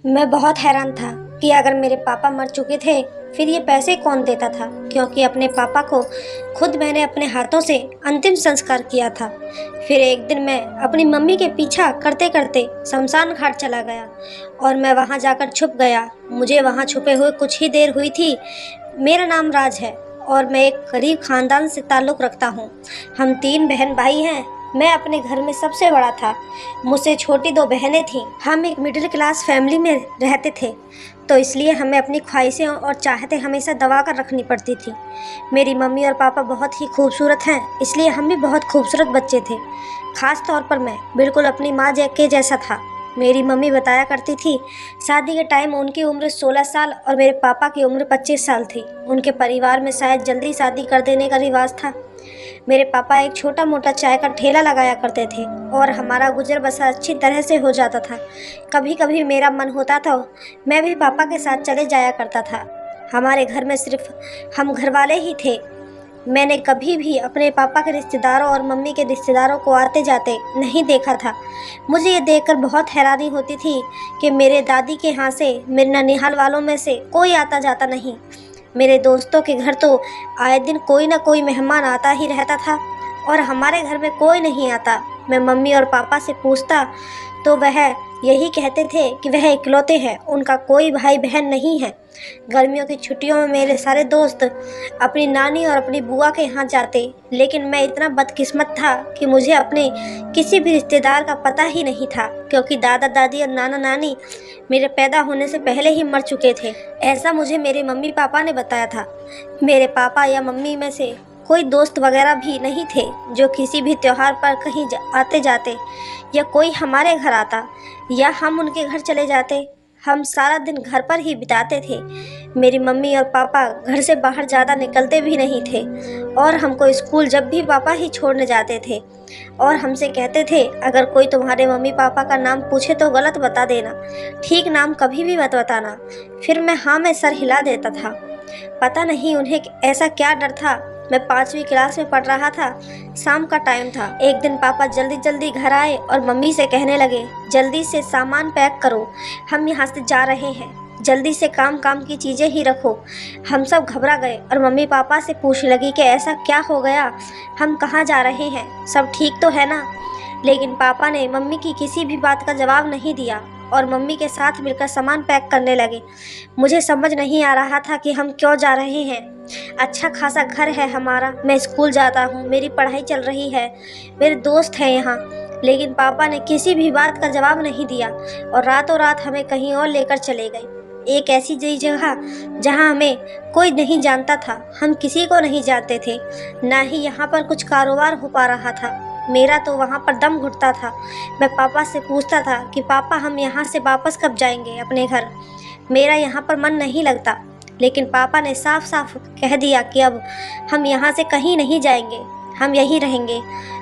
मैं बहुत हैरान था कि अगर मेरे पापा मर चुके थे फिर ये पैसे कौन देता था, क्योंकि अपने पापा को खुद मैंने अपने हाथों से अंतिम संस्कार किया था। फिर एक दिन मैं अपनी मम्मी के पीछा करते करते शमशान घाट चला गया और मैं वहाँ जाकर छुप गया। मुझे वहाँ छुपे हुए कुछ ही देर हुई थी। मेरा नाम राज है और मैं एक गरीब खानदान से ताल्लुक़ रखता हूँ। हम 3 बहन भाई हैं। मैं अपने घर में सबसे बड़ा था। मुझसे छोटी 2 बहनें थीं। हम एक मिडिल क्लास फैमिली में रहते थे, तो इसलिए हमें अपनी ख्वाहिशें और चाहतें हमेशा दबा कर रखनी पड़ती थी। मेरी मम्मी और पापा बहुत ही खूबसूरत हैं, इसलिए हम भी बहुत खूबसूरत बच्चे थे। ख़ास तौर पर मैं बिल्कुल अपनी माँ के जैसा था। मेरी मम्मी बताया करती थी, शादी के टाइम उनकी उम्र 16 साल और मेरे पापा की उम्र 25 साल थी। उनके परिवार में शायद जल्दी शादी कर देने का रिवाज था। मेरे पापा एक छोटा मोटा चाय का ठेला लगाया करते थे और हमारा गुजर बसर अच्छी तरह से हो जाता था। कभी कभी मेरा मन होता था मैं भी पापा के साथ चले जाया करता था। हमारे घर में सिर्फ हम घर वाले ही थे। मैंने कभी भी अपने पापा के रिश्तेदारों और मम्मी के रिश्तेदारों को आते जाते नहीं देखा था। मुझे ये देखकर बहुत हैरानी होती थी कि मेरे दादी के यहाँ से मेरे ननिहाल वालों में से कोई आता जाता नहीं। मेरे दोस्तों के घर तो आए दिन कोई ना कोई मेहमान आता ही रहता था और हमारे घर में कोई नहीं आता। मैं मम्मी और पापा से पूछता तो वह यही कहते थे कि वह इकलौते हैं, उनका कोई भाई बहन नहीं है। गर्मियों की छुट्टियों में मेरे सारे दोस्त अपनी नानी और अपनी बुआ के यहाँ जाते, लेकिन मैं इतना बदकिस्मत था कि मुझे अपने किसी भी रिश्तेदार का पता ही नहीं था, क्योंकि दादा दादी और नाना नानी मेरे पैदा होने से पहले ही मर चुके थे। ऐसा मुझे मेरे मम्मी पापा ने बताया था। मेरे पापा या मम्मी में से कोई दोस्त वगैरह भी नहीं थे जो किसी भी त्योहार पर कहीं आते जाते, या कोई हमारे घर आता या हम उनके घर चले जाते। हम सारा दिन घर पर ही बिताते थे। मेरी मम्मी और पापा घर से बाहर ज़्यादा निकलते भी नहीं थे और हमको स्कूल जब भी पापा ही छोड़ने जाते थे और हमसे कहते थे, अगर कोई तुम्हारे मम्मी पापा का नाम पूछे तो गलत बता देना, ठीक नाम कभी भी मत बताना। फिर मैं हाँ में सर हिला देता था। पता नहीं उन्हें ऐसा क्या डर था। मैं 5वीं क्लास में पढ़ रहा था। शाम का टाइम था। एक दिन पापा जल्दी जल्दी घर आए और मम्मी से कहने लगे, जल्दी से सामान पैक करो, हम यहाँ से जा रहे हैं, जल्दी से काम की चीज़ें ही रखो। हम सब घबरा गए और मम्मी पापा से पूछने लगी कि ऐसा क्या हो गया, हम कहाँ जा रहे हैं, सब ठीक तो है ना। लेकिन पापा ने मम्मी की किसी भी बात का जवाब नहीं दिया और मम्मी के साथ मिलकर सामान पैक करने लगे। मुझे समझ नहीं आ रहा था कि हम क्यों जा रहे हैं। अच्छा खासा घर है हमारा, मैं स्कूल जाता हूँ, मेरी पढ़ाई चल रही है, मेरे दोस्त हैं यहाँ। लेकिन पापा ने किसी भी बात का जवाब नहीं दिया और रातों रात हमें कहीं और लेकर चले गए, एक ऐसी जगह जहाँ हमें कोई नहीं जानता था। हम किसी को नहीं जानते थे, ना ही यहाँ पर कुछ कारोबार हो पा रहा था। मेरा तो वहाँ पर दम घुटता था। मैं पापा से पूछता था कि पापा हम यहाँ से वापस कब जाएंगे अपने घर, मेरा यहाँ पर मन नहीं लगता। लेकिन पापा ने साफ साफ कह दिया कि अब हम यहाँ से कहीं नहीं जाएंगे, हम यहीं रहेंगे।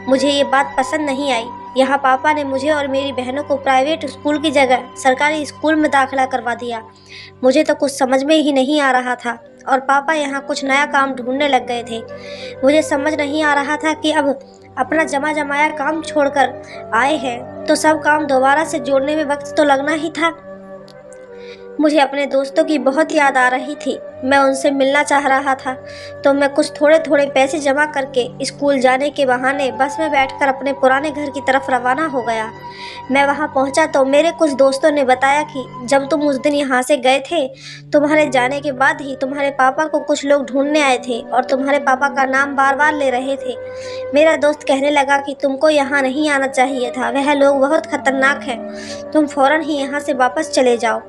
मुझे ये बात पसंद नहीं आई। यहाँ पापा ने मुझे और मेरी बहनों को प्राइवेट स्कूल की जगह सरकारी स्कूल में दाखिला करवा दिया। मुझे तो कुछ समझ में ही नहीं आ रहा था और पापा यहाँ कुछ नया काम ढूंढने लग गए थे। मुझे समझ नहीं आ रहा था कि अब अपना जमा जमाया काम छोड़कर आए हैं तो सब काम दोबारा से जोड़ने में वक्त तो लगना ही था। मुझे अपने दोस्तों की बहुत याद आ रही थी। मैं उनसे मिलना चाह रहा था, तो मैं कुछ थोड़े थोड़े पैसे जमा करके स्कूल जाने के बहाने बस में बैठकर अपने पुराने घर की तरफ रवाना हो गया। मैं वहां पहुंचा तो मेरे कुछ दोस्तों ने बताया कि जब तुम उस दिन यहां से गए थे, तुम्हारे जाने के बाद ही तुम्हारे पापा को कुछ लोग ढूंढने आए थे और तुम्हारे पापा का नाम बार बार ले रहे थे। मेरा दोस्त कहने लगा कि तुमको यहाँ नहीं आना चाहिए था, वह लोग बहुत खतरनाक हैं, तुम फ़ौरन ही यहाँ से वापस चले जाओ।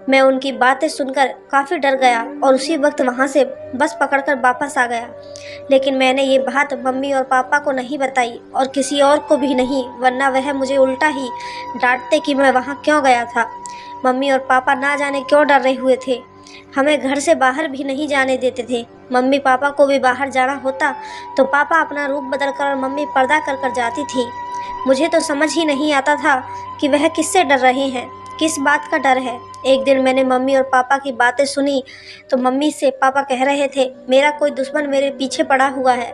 मैं उनकी बातें सुनकर काफ़ी डर गया और उसी वक्त वहाँ से बस पकड़कर वापस आ गया। लेकिन मैंने ये बात मम्मी और पापा को नहीं बताई और किसी और को भी नहीं, वरना वह मुझे उल्टा ही डांटते कि मैं वहाँ क्यों गया था। मम्मी और पापा ना जाने क्यों डर रहे हुए थे, हमें घर से बाहर भी नहीं जाने देते थे। मम्मी पापा को भी बाहर जाना होता तो पापा अपना रूप बदल कर और मम्मी पर्दा कर कर जाती थी। मुझे तो समझ ही नहीं आता था कि वह किससे डर रहे हैं, किस बात का डर है। एक दिन मैंने मम्मी और पापा की बातें सुनी तो मम्मी से पापा कह रहे थे, मेरा कोई दुश्मन मेरे पीछे पड़ा हुआ है।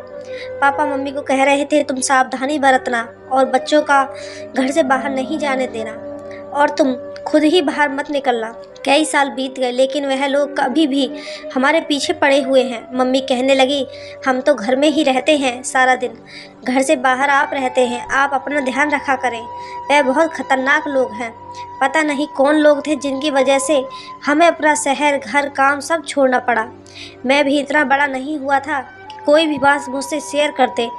पापा मम्मी को कह रहे थे, तुम सावधानी बरतना और बच्चों का घर से बाहर नहीं जाने देना, और तुम खुद ही बाहर मत निकलना। कई साल बीत गए लेकिन वह लोग अभी भी हमारे पीछे पड़े हुए हैं। मम्मी कहने लगी, हम तो घर में ही रहते हैं सारा दिन, घर से बाहर आप रहते हैं, आप अपना ध्यान रखा करें। वह बहुत खतरनाक लोग हैं। पता नहीं कौन लोग थे जिनकी वजह से हमें अपना शहर, घर, काम सब छोड़ना पड़ा। मैं भी इतना बड़ा नहीं हुआ था कि कोई भी बात मुझसे शेयर करते,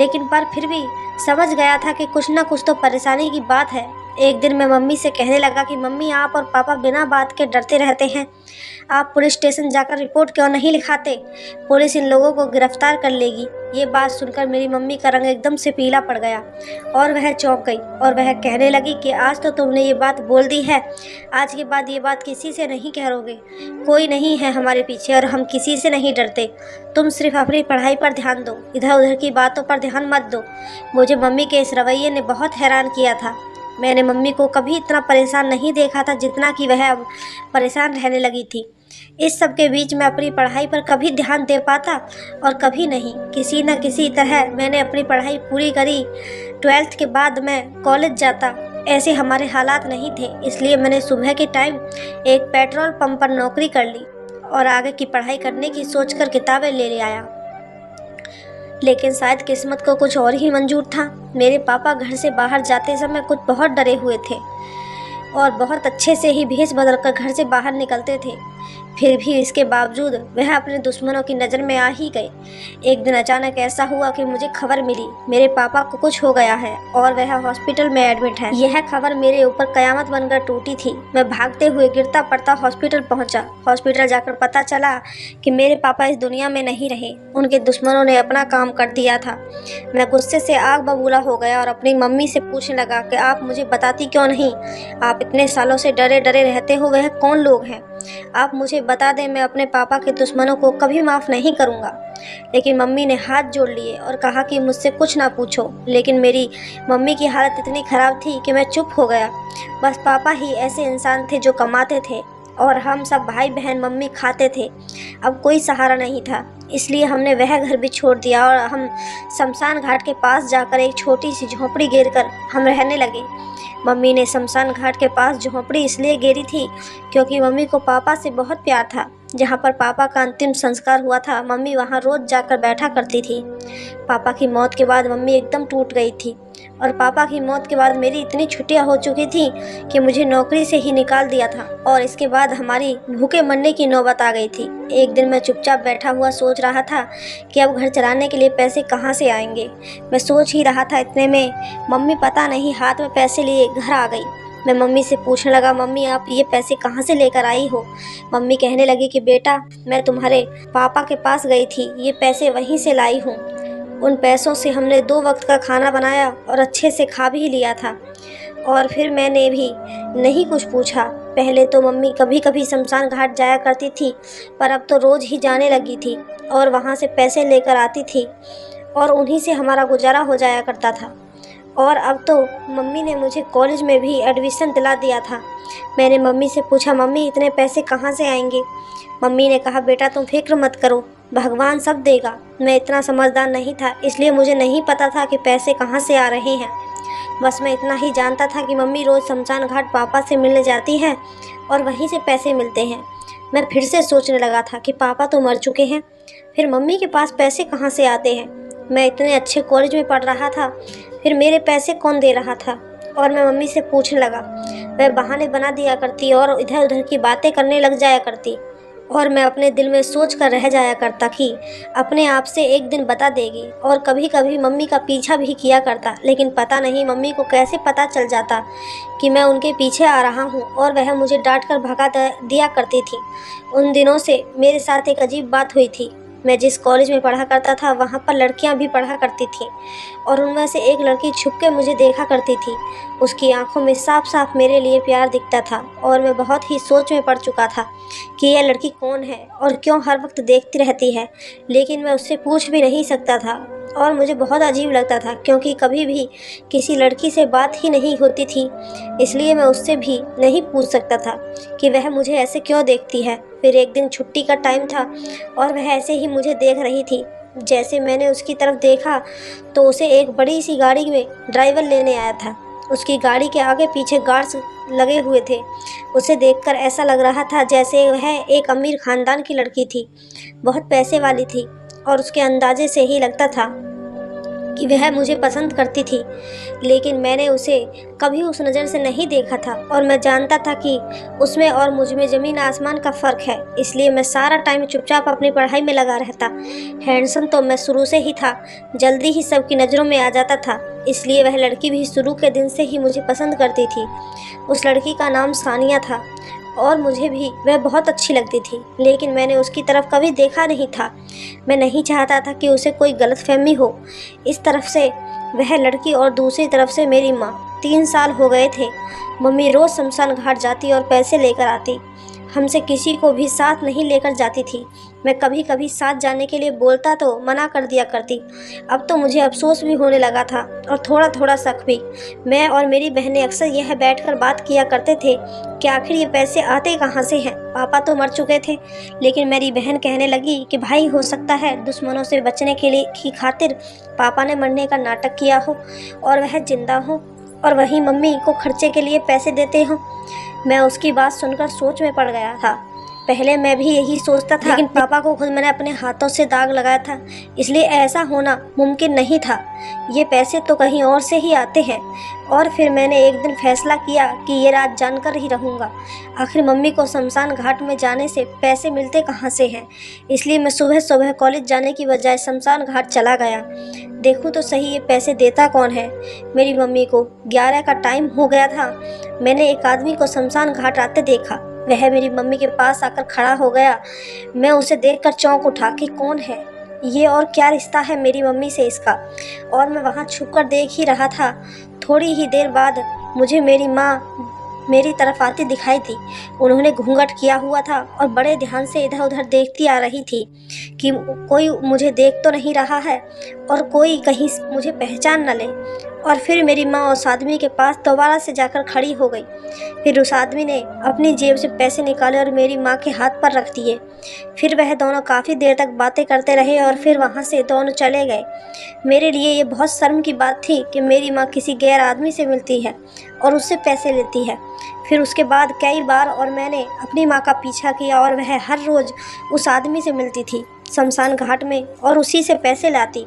लेकिन पर फिर भी समझ गया था कि कुछ ना कुछ तो परेशानी की बात है। एक दिन मैं मम्मी से कहने लगा कि मम्मी, आप और पापा बिना बात के डरते रहते हैं। आप पुलिस स्टेशन जाकर रिपोर्ट क्यों नहीं लिखाते? पुलिस इन लोगों को गिरफ्तार कर लेगी। ये बात सुनकर मेरी मम्मी का रंग एकदम से पीला पड़ गया और वह चौंक गई और वह कहने लगी कि आज तो तुमने ये बात बोल दी है, आज के बाद ये बात किसी से नहीं कहोगे। कोई नहीं है हमारे पीछे और हम किसी से नहीं डरते। तुम सिर्फ अपनी पढ़ाई पर ध्यान दो, इधर उधर की बातों पर ध्यान मत दो। मुझे मम्मी के इस रवैये ने बहुत हैरान किया था। मैंने मम्मी को कभी इतना परेशान नहीं देखा था जितना कि वह अब परेशान रहने लगी थी। इस सब के बीच मैं अपनी पढ़ाई पर कभी ध्यान दे पाता और कभी नहीं। किसी न किसी तरह मैंने अपनी पढ़ाई पूरी करी। 12th के बाद मैं कॉलेज जाता, ऐसे हमारे हालात नहीं थे, इसलिए मैंने सुबह के टाइम एक पेट्रोल पंप पर नौकरी कर ली और आगे की पढ़ाई करने की सोचकर किताबें ले आया। लेकिन शायद किस्मत को कुछ और ही मंजूर था। मेरे पापा घर से बाहर जाते समय कुछ बहुत डरे हुए थे और बहुत अच्छे से ही भेष बदलकर घर से बाहर निकलते थे। फिर भी इसके बावजूद वह अपने दुश्मनों की नज़र में आ ही गए। एक दिन अचानक ऐसा हुआ कि मुझे खबर मिली मेरे पापा को कुछ हो गया है और वह हॉस्पिटल में एडमिट है। यह खबर मेरे ऊपर कयामत बनकर टूटी थी। मैं भागते हुए गिरता पड़ता हॉस्पिटल पहुंचा। हॉस्पिटल जाकर पता चला कि मेरे पापा इस दुनिया में नहीं रहे, उनके दुश्मनों ने अपना काम कर दिया था। मैं गुस्से से आग बबूला हो गया और अपनी मम्मी से पूछने लगा कि आप मुझे बताती क्यों नहीं? आप इतने सालों से डरे डरे रहते हो, वह कौन लोग हैं? आप मुझे बता दें, मैं अपने पापा के दुश्मनों को कभी माफ़ नहीं करूँगा। लेकिन मम्मी ने हाथ जोड़ लिए और कहा कि मुझसे कुछ ना पूछो। लेकिन मेरी मम्मी की हालत इतनी ख़राब थी कि मैं चुप हो गया। बस पापा ही ऐसे इंसान थे जो कमाते थे और हम सब भाई बहन मम्मी खाते थे। अब कोई सहारा नहीं था, इसलिए हमने वह घर भी छोड़ दिया और हम शमशान घाट के पास जाकर एक छोटी सी झोंपड़ी घेरकर हम रहने लगे। मम्मी ने शमशान घाट के पास झोंपड़ी इसलिए घेरी थी क्योंकि मम्मी को पापा से बहुत प्यार था। जहाँ पर पापा का अंतिम संस्कार हुआ था, मम्मी वहाँ रोज़ जाकर बैठा करती थी। पापा की मौत के बाद मम्मी एकदम टूट गई थी और पापा की मौत के बाद मेरी इतनी छुट्टियाँ हो चुकी थी कि मुझे नौकरी से ही निकाल दिया था और इसके बाद हमारी भूखे मरने की नौबत आ गई थी। एक दिन मैं चुपचाप बैठा हुआ सोच रहा था कि अब घर चलाने के लिए पैसे कहाँ से आएंगे। मैं सोच ही रहा था, इतने में मम्मी पता नहीं हाथ में पैसे लिए घर आ गई। मैं मम्मी से पूछने लगा, मम्मी आप ये पैसे कहाँ से लेकर आई हो? मम्मी कहने लगी कि बेटा, मैं तुम्हारे पापा के पास गई थी, ये पैसे वहीं से लाई हूँ। उन पैसों से हमने 2 वक्त का खाना बनाया और अच्छे से खा भी लिया था और फिर मैंने भी नहीं कुछ पूछा। पहले तो मम्मी कभी कभी शमशान घाट जाया करती थी, पर अब तो रोज़ ही जाने लगी थी और वहाँ से पैसे लेकर आती थी और उन्हीं से हमारा गुजारा हो जाया करता था। और अब तो मम्मी ने मुझे कॉलेज में भी एडमिशन दिला दिया था। मैंने मम्मी से पूछा, मम्मी इतने पैसे कहाँ से आएंगे? मम्मी ने कहा, बेटा तुम फिक्र मत करो, भगवान सब देगा। मैं इतना समझदार नहीं था, इसलिए मुझे नहीं पता था कि पैसे कहाँ से आ रहे हैं। बस मैं इतना ही जानता था कि मम्मी रोज़ शमशान घाट पापा से मिलने जाती हैं और वहीं से पैसे मिलते हैं। मैं फिर से सोचने लगा था कि पापा तो मर चुके हैं, फिर मम्मी के पास पैसे कहाँ से आते हैं? मैं इतने अच्छे कॉलेज में पढ़ रहा था, फिर मेरे पैसे कौन दे रहा था? और मैं मम्मी से पूछने लगा। वह बहाने बना दिया करती और इधर उधर की बातें करने लग जाया करती और मैं अपने दिल में सोच कर रह जाया करता कि अपने आप से एक दिन बता देगी। और कभी कभी मम्मी का पीछा भी किया करता, लेकिन पता नहीं मम्मी को कैसे पता चल जाता कि मैं उनके पीछे आ रहा हूँ और वह मुझे डांट कर भगा दिया करती थी। उन दिनों से मेरे साथ एक अजीब बात हुई थी। मैं जिस कॉलेज में पढ़ा करता था वहाँ पर लड़कियाँ भी पढ़ा करती थीं और उनमें से एक लड़की छुप के मुझे देखा करती थी। उसकी आंखों में साफ साफ मेरे लिए प्यार दिखता था और मैं बहुत ही सोच में पड़ चुका था कि यह लड़की कौन है और क्यों हर वक्त देखती रहती है, लेकिन मैं उससे पूछ भी नहीं सकता था और मुझे बहुत अजीब लगता था क्योंकि कभी भी किसी लड़की से बात ही नहीं होती थी, इसलिए मैं उससे भी नहीं पूछ सकता था कि वह मुझे ऐसे क्यों देखती है। फिर एक दिन छुट्टी का टाइम था और वह ऐसे ही मुझे देख रही थी। जैसे मैंने उसकी तरफ देखा तो उसे एक बड़ी सी गाड़ी में ड्राइवर लेने आया था उसकी गाड़ी के आगे पीछे गार्ड्स लगे हुए थे। उसे देखकर ऐसा लग रहा था जैसे वह एक अमीर ख़ानदान की लड़की थी, बहुत पैसे वाली थी, और उसके अंदाजे से ही लगता था कि वह मुझे पसंद करती थी। लेकिन मैंने उसे कभी उस नज़र से नहीं देखा था और मैं जानता था कि उसमें और मुझ में ज़मीन आसमान का फ़र्क है। इसलिए मैं सारा टाइम चुपचाप अपनी पढ़ाई में लगा रहता। हैंडसम तो मैं शुरू से ही था, जल्दी ही सबकी नज़रों में आ जाता था। इसलिए वह लड़की भी शुरू के दिन से ही मुझे पसंद करती थी। उस लड़की का नाम सानिया था और मुझे भी वह बहुत अच्छी लगती थी, लेकिन मैंने उसकी तरफ कभी देखा नहीं था। मैं नहीं चाहता था कि उसे कोई गलतफहमी हो। इस तरफ से वह लड़की और दूसरी तरफ से मेरी माँ। 3 साल हो गए थे। मम्मी रोज़ शमशान घाट जाती और पैसे लेकर आती। हमसे किसी को भी साथ नहीं लेकर जाती थी। मैं कभी कभी साथ जाने के लिए बोलता तो मना कर दिया करती। अब तो मुझे अफसोस भी होने लगा था और थोड़ा थोड़ा शक भी। मैं और मेरी बहनें अक्सर यह बैठकर बात किया करते थे कि आखिर ये पैसे आते कहाँ से हैं। पापा तो मर चुके थे, लेकिन मेरी बहन कहने लगी कि भाई हो सकता है दुश्मनों से बचने के लिए की खातिर पापा ने मरने का नाटक किया हो और वह जिंदा हो, और वहीं मम्मी को खर्चे के लिए पैसे देते हो। मैं उसकी बात सुनकर सोच में पड़ गया था। पहले मैं भी यही सोचता था, लेकिन पापा को खुद मैंने अपने हाथों से दाग लगाया था, इसलिए ऐसा होना मुमकिन नहीं था। ये पैसे तो कहीं और से ही आते हैं। और फिर मैंने एक दिन फैसला किया कि ये रात जानकर ही रहूँगा। आखिर मम्मी को शमशान घाट में जाने से पैसे मिलते कहाँ से हैं। इसलिए मैं सुबह सुबह कॉलेज जाने की बजाय शमशान घाट चला गया। देखूँ तो सही ये पैसे देता कौन है। मेरी मम्मी को 11 का टाइम हो गया था। मैंने एक आदमी को शमशान घाट आते देखा। वह मेरी मम्मी के पास आकर खड़ा हो गया। मैं उसे देखकर चौंक उठा कि कौन है ये और क्या रिश्ता है मेरी मम्मी से इसका। और मैं वहाँ छुपकर देख ही रहा था। थोड़ी ही देर बाद मुझे मेरी माँ मेरी तरफ आती दिखाई दी। उन्होंने घूंघट किया हुआ था और बड़े ध्यान से इधर उधर देखती आ रही थी कि कोई मुझे देख तो नहीं रहा है और कोई कहीं मुझे पहचान न ले। और फिर मेरी माँ उस आदमी के पास दोबारा से जाकर खड़ी हो गई। फिर उस आदमी ने अपनी जेब से पैसे निकाले और मेरी माँ के हाथ पर रख दिए। फिर वह दोनों काफ़ी देर तक बातें करते रहे और फिर वहाँ से दोनों चले गए। मेरे लिए ये बहुत शर्म की बात थी कि मेरी माँ किसी गैर आदमी से मिलती है और उससे पैसे लेती है। फिर उसके बाद कई बार और मैंने अपनी माँ का पीछा किया और वह हर रोज़ उस आदमी से मिलती थी शमशान घाट में और उसी से पैसे लाती।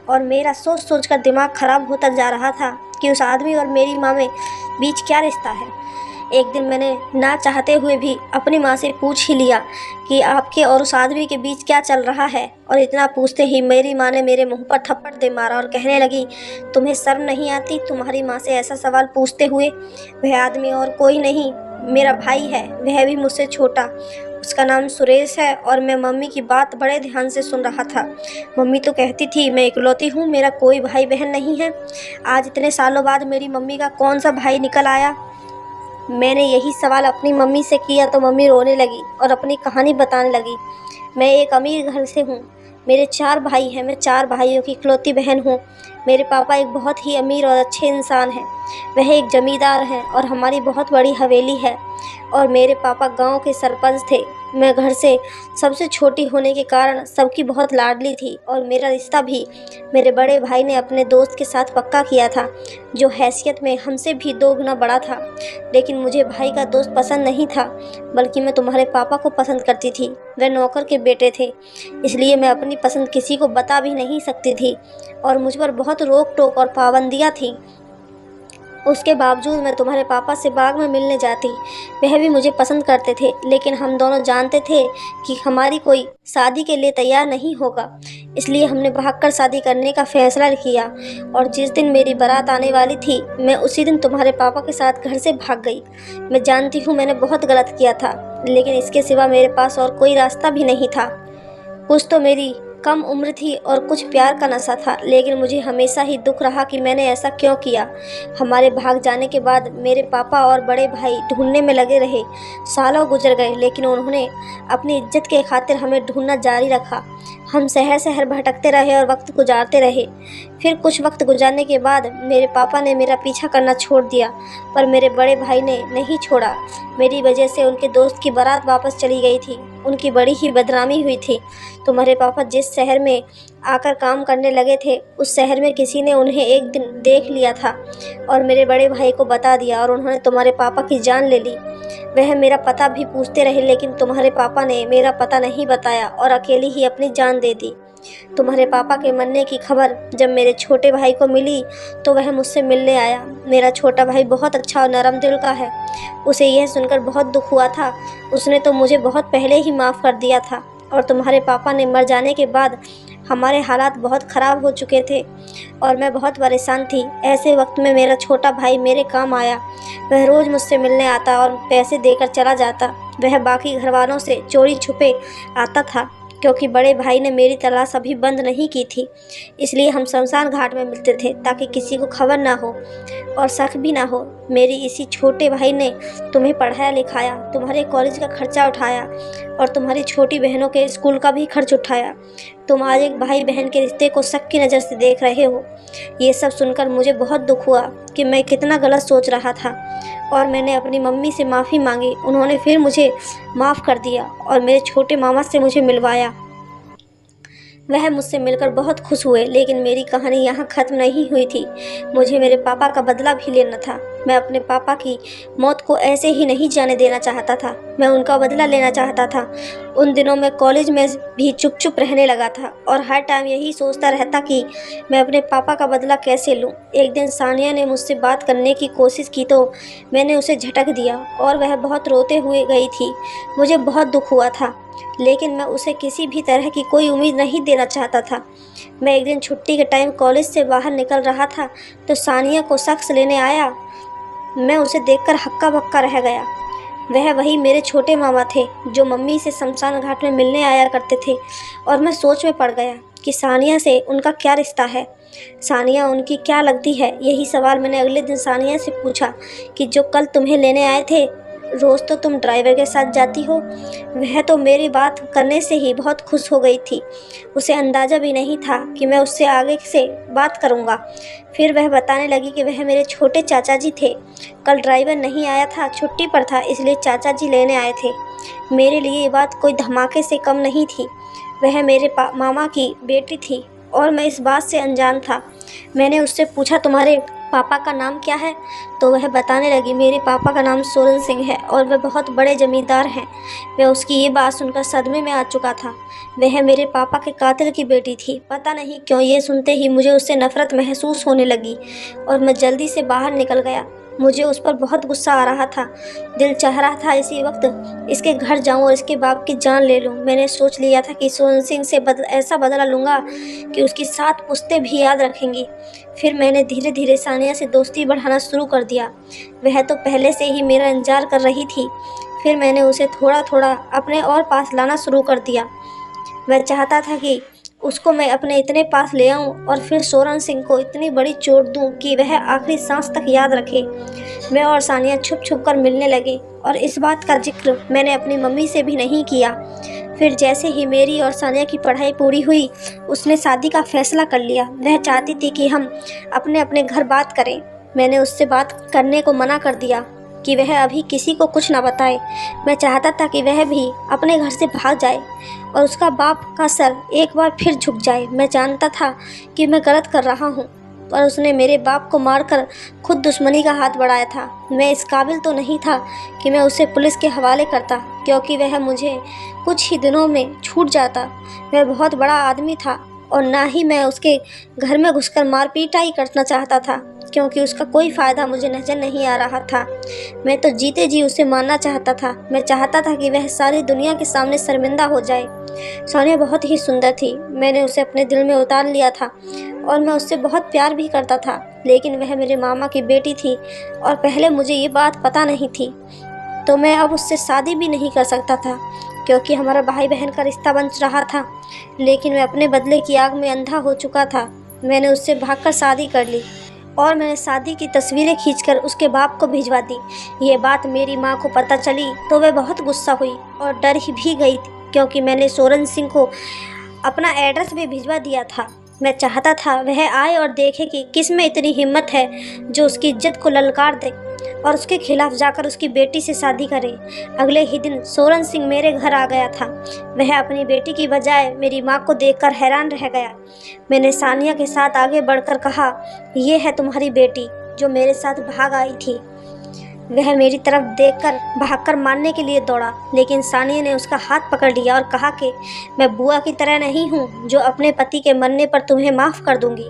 और मेरा सोच सोच कर दिमाग ख़राब होता जा रहा था कि उस आदमी और मेरी माँ में बीच क्या रिश्ता है। एक दिन मैंने ना चाहते हुए भी अपनी माँ से पूछ ही लिया कि आपके और उस आदमी के बीच क्या चल रहा है। और इतना पूछते ही मेरी माँ ने मेरे मुंह पर थप्पड़ दे मारा और कहने लगी, तुम्हें शर्म नहीं आती तुम्हारी माँ से ऐसा सवाल पूछते हुए। वह आदमी और कोई नहीं, मेरा भाई है, वह भी मुझसे छोटा। उसका नाम सुरेश है। और मैं मम्मी की बात बड़े ध्यान से सुन रहा था। मम्मी तो कहती थी मैं इकलौती हूँ, मेरा कोई भाई बहन नहीं है। आज इतने सालों बाद मेरी मम्मी का कौन सा भाई निकल आया। मैंने यही सवाल अपनी मम्मी से किया तो मम्मी रोने लगी और अपनी कहानी बताने लगी। मैं एक अमीर घर से हूँ। मेरे 4 भाई हैं। मैं 4 भाइयों की इकलौती बहन हूँ। मेरे पापा एक बहुत ही अमीर और अच्छे इंसान हैं। वह एक जमींदार हैं और हमारी बहुत बड़ी हवेली है। और मेरे पापा गांव के सरपंच थे। मैं घर से सबसे छोटी होने के कारण सबकी बहुत लाडली थी और मेरा रिश्ता भी मेरे बड़े भाई ने अपने दोस्त के साथ पक्का किया था, जो हैसियत में हमसे भी 2 गुना बड़ा था। लेकिन मुझे भाई का दोस्त पसंद नहीं था, बल्कि मैं तुम्हारे पापा को पसंद करती थी। वे नौकर के बेटे थे, इसलिए मैं अपनी पसंद किसी को बता भी नहीं सकती थी और मुझ पर बहुत रोक टोक और पाबंदियाँ थीं। उसके बावजूद मैं तुम्हारे पापा से बाग में मिलने जाती। वह भी मुझे पसंद करते थे, लेकिन हम दोनों जानते थे कि हमारी कोई शादी के लिए तैयार नहीं होगा। इसलिए हमने भागकर शादी करने का फैसला किया। और जिस दिन मेरी बारात आने वाली थी, मैं उसी दिन तुम्हारे पापा के साथ घर से भाग गई। मैं जानती हूँ मैंने बहुत गलत किया था, लेकिन इसके सिवा मेरे पास और कोई रास्ता भी नहीं था। कुछ तो मेरी कम उम्र थी और कुछ प्यार का नशा था, लेकिन मुझे हमेशा ही दुख रहा कि मैंने ऐसा क्यों किया। हमारे भाग जाने के बाद मेरे पापा और बड़े भाई ढूंढने में लगे रहे। सालों गुजर गए, लेकिन उन्होंने अपनी इज्जत के खातिर हमें ढूंढना जारी रखा। हम शहर शहर भटकते रहे और वक्त गुजारते रहे। फिर कुछ वक्त गुजारने के बाद मेरे पापा ने मेरा पीछा करना छोड़ दिया, पर मेरे बड़े भाई ने नहीं छोड़ा। मेरी वजह से उनके दोस्त की बारात वापस चली गई थी। उनकी बड़ी ही बदनामी हुई थी। तुम्हारे पापा जिस शहर में आकर काम करने लगे थे, उस शहर में किसी ने उन्हें एक दिन देख लिया था और मेरे बड़े भाई को बता दिया और उन्होंने तुम्हारे पापा की जान ले ली। वह मेरा पता भी पूछते रहे, लेकिन तुम्हारे पापा ने मेरा पता नहीं बताया और अकेली ही अपनी जान दे दी। तुम्हारे पापा के मरने की खबर जब मेरे छोटे भाई को मिली तो वह मुझसे मिलने आया। मेरा छोटा भाई बहुत अच्छा और नरम दिल का है। उसे यह सुनकर बहुत दुख हुआ था। उसने तो मुझे बहुत पहले ही माफ़ कर दिया था और तुम्हारे पापा ने मर जाने के बाद हमारे हालात बहुत ख़राब हो चुके थे और मैं बहुत परेशान थी। ऐसे वक्त में मेरा छोटा भाई मेरे काम आया। वह रोज़ मुझसे मिलने आता और पैसे देकर चला जाता। वह बाकी घर वालों से चोरी छुपे आता था, क्योंकि बड़े भाई ने मेरी तलाश अभी बंद नहीं की थी। इसलिए हम शमशान घाट में मिलते थे ताकि किसी को खबर ना हो और शक भी ना हो। मेरी इसी छोटे भाई ने तुम्हें पढ़ाया लिखाया, तुम्हारे कॉलेज का खर्चा उठाया और तुम्हारी छोटी बहनों के स्कूल का भी खर्च उठाया। तुम आज एक भाई बहन के रिश्ते को शक की नज़र से देख रहे हो। ये सब सुनकर मुझे बहुत दुख हुआ कि मैं कितना गलत सोच रहा था और मैंने अपनी मम्मी से माफ़ी मांगी। उन्होंने फिर मुझे माफ़ कर दिया और मेरे छोटे मामा से मुझे मिलवाया। वह मुझसे मिलकर बहुत खुश हुए, लेकिन मेरी कहानी यहाँ ख़त्म नहीं हुई थी। मुझे मेरे पापा का बदला भी लेना था। मैं अपने पापा की मौत को ऐसे ही नहीं जाने देना चाहता था। मैं उनका बदला लेना चाहता था। उन दिनों मैं कॉलेज में भी चुप चुप रहने लगा था और हर टाइम यही सोचता रहता कि मैं अपने पापा का बदला कैसे लूँ। एक दिन सानिया ने मुझसे बात करने की कोशिश की तो मैंने उसे झटक दिया और वह बहुत रोते हुए गई थी। मुझे बहुत दुख हुआ था, लेकिन मैं उसे किसी भी तरह की कोई उम्मीद नहीं देना चाहता था। मैं एक दिन छुट्टी के टाइम कॉलेज से बाहर निकल रहा था तो सानिया को शख्स लेने आया। मैं उसे देखकर हक्का बक्का रह गया। वह वही मेरे छोटे मामा थे जो मम्मी से शमशान घाट में मिलने आया करते थे और मैं सोच में पड़ गया कि सानिया से उनका क्या रिश्ता है। सानिया उनकी क्या लगती है। यही सवाल मैंने अगले दिन सानिया से पूछा कि जो कल तुम्हें लेने आए थे, रोज़ तो तुम ड्राइवर के साथ जाती हो। वह तो मेरी बात करने से ही बहुत खुश हो गई थी। उसे अंदाज़ा भी नहीं था कि मैं उससे आगे से बात करूँगा। फिर वह बताने लगी कि वह मेरे छोटे चाचा जी थे। कल ड्राइवर नहीं आया था, छुट्टी पर था, इसलिए चाचा जी लेने आए थे। मेरे लिए ये बात कोई धमाके से कम नहीं थी। वह मेरे मामा की बेटी थी और मैं इस बात से अनजान था। मैंने उससे पूछा, तुम्हारे पापा का नाम क्या है? तो वह बताने लगी, मेरे पापा का नाम सोरन सिंह है और वह बहुत बड़े ज़मींदार हैं। मैं उसकी ये बात सुनकर सदमे में आ चुका था। वह मेरे पापा के कातिल की बेटी थी। पता नहीं क्यों ये सुनते ही मुझे उससे नफ़रत महसूस होने लगी और मैं जल्दी से बाहर निकल गया। मुझे उस पर बहुत गुस्सा आ रहा था। दिल चाह रहा था इसी वक्त इसके घर जाऊं और इसके बाप की जान ले लूं। मैंने सोच लिया था कि सोरन सिंह से ऐसा बदला लूँगा कि उसकी 7 पुश्तें भी याद रखेंगी। फिर मैंने धीरे धीरे सानिया से दोस्ती बढ़ाना शुरू कर दिया। वह तो पहले से ही मेरा इंतजार कर रही थी। फिर मैंने उसे थोड़ा थोड़ा अपने और पास लाना शुरू कर दिया। मैं चाहता था कि उसको मैं अपने इतने पास ले आऊं और फिर सोरन सिंह को इतनी बड़ी चोट दूं कि वह आखिरी सांस तक याद रखे। मैं और सानिया छुप छुप कर मिलने लगे और इस बात का जिक्र मैंने अपनी मम्मी से भी नहीं किया। फिर जैसे ही मेरी और सानिया की पढ़ाई पूरी हुई, उसने शादी का फैसला कर लिया। वह चाहती थी कि हम अपने अपने घर बात करें। मैंने उससे बात करने को मना कर दिया कि वह अभी किसी को कुछ ना बताए। मैं चाहता था कि वह भी अपने घर से भाग जाए और उसका बाप का सर एक बार फिर झुक जाए। मैं जानता था कि मैं गलत कर रहा हूँ, पर उसने मेरे बाप को मारकर खुद दुश्मनी का हाथ बढ़ाया था। मैं इस काबिल तो नहीं था कि मैं उसे पुलिस के हवाले करता, क्योंकि वह मुझे कुछ ही दिनों में छूट जाता। वह बहुत बड़ा आदमी था और ना ही मैं उसके घर में घुसकर मारपीटाई करना चाहता था, क्योंकि उसका कोई फ़ायदा मुझे नज़र नहीं आ रहा था। मैं तो जीते जी उसे मारना चाहता था। मैं चाहता था कि वह सारी दुनिया के सामने शर्मिंदा हो जाए। सोनिया बहुत ही सुंदर थी। मैंने उसे अपने दिल में उतार लिया था और मैं उससे बहुत प्यार भी करता था, लेकिन वह मेरे मामा की बेटी थी और पहले मुझे ये बात पता नहीं थी, तो मैं अब उससे शादी भी नहीं कर सकता था, क्योंकि हमारा भाई बहन का रिश्ता बन रहा था। लेकिन मैं अपने बदले की आग में अंधा हो चुका था। मैंने उससे भागकर शादी कर ली और मैंने शादी की तस्वीरें खींचकर उसके बाप को भिजवा दी। ये बात मेरी माँ को पता चली तो वह बहुत गुस्सा हुई और डर ही भी गई, क्योंकि मैंने सोरन सिंह को अपना एड्रेस भी भिजवा दिया था। मैं चाहता था वह आए और देखे कि किस में इतनी हिम्मत है जो उसकी इज्जत को ललकार दे और उसके खिलाफ जाकर उसकी बेटी से शादी करे। अगले ही दिन सोरन सिंह मेरे घर आ गया था। वह अपनी बेटी की बजाय मेरी माँ को देखकर हैरान रह गया। मैंने सानिया के साथ आगे बढ़कर कहा, ये है तुम्हारी बेटी जो मेरे साथ भाग आई थी। वह मेरी तरफ देखकर भागकर मारने के लिए दौड़ा, लेकिन सानिया ने उसका हाथ पकड़ लिया और कहा कि मैं बुआ की तरह नहीं हूँ जो अपने पति के मरने पर तुम्हें माफ़ कर दूंगी।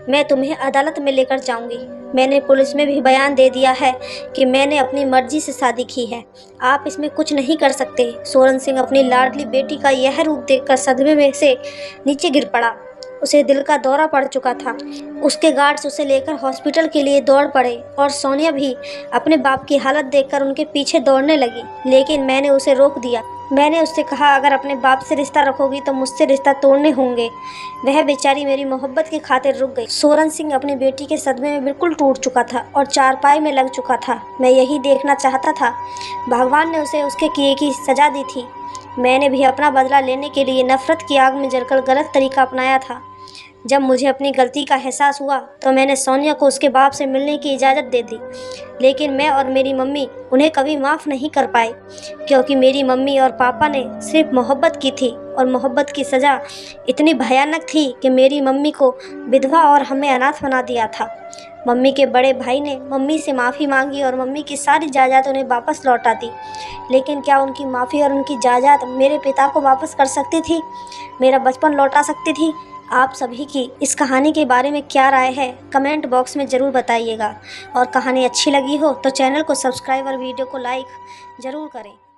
मैं तुम्हें अदालत में लेकर जाऊंगी। मैंने पुलिस में भी बयान दे दिया है कि मैंने अपनी मर्जी से शादी की है। आप इसमें कुछ नहीं कर सकते। सोरन सिंह अपनी लाडली बेटी का यह रूप देखकर सदमे में से नीचे गिर पड़ा। उसे दिल का दौरा पड़ चुका था। उसके गार्ड्स उसे लेकर हॉस्पिटल के लिए दौड़ पड़े और सोनिया भी अपने बाप की हालत देखकर उनके पीछे दौड़ने लगी, लेकिन मैंने उसे रोक दिया। मैंने उससे कहा, अगर अपने बाप से रिश्ता रखोगी तो मुझसे रिश्ता तोड़ने होंगे। वह बेचारी मेरी मोहब्बत की खातिर रुक गई। सोरन सिंह अपनी बेटी के सदमे में बिल्कुल टूट चुका था और चारपाई में लग चुका था। मैं यही देखना चाहता था। भगवान ने उसे उसके किए की सजा दी थी। मैंने भी अपना बदला लेने के लिए नफरत की आग में जलकर गलत तरीका अपनाया था। जब मुझे अपनी गलती का एहसास हुआ तो मैंने सोनिया को उसके बाप से मिलने की इजाज़त दे दी, लेकिन मैं और मेरी मम्मी उन्हें कभी माफ़ नहीं कर पाए, क्योंकि मेरी मम्मी और पापा ने सिर्फ मोहब्बत की थी और मोहब्बत की सज़ा इतनी भयानक थी कि मेरी मम्मी को विधवा और हमें अनाथ बना दिया था। मम्मी के बड़े भाई ने मम्मी से माफ़ी मांगी और मम्मी की सारी जायदाद उन्हें वापस लौटा दी, लेकिन क्या उनकी माफ़ी और उनकी जायदाद मेरे पिता को वापस कर सकती थी, मेरा बचपन लौटा सकती थी? आप सभी की इस कहानी के बारे में क्या राय है, कमेंट बॉक्स में ज़रूर बताइएगा। और कहानी अच्छी लगी हो तो चैनल को सब्सक्राइब और वीडियो को लाइक ज़रूर करें।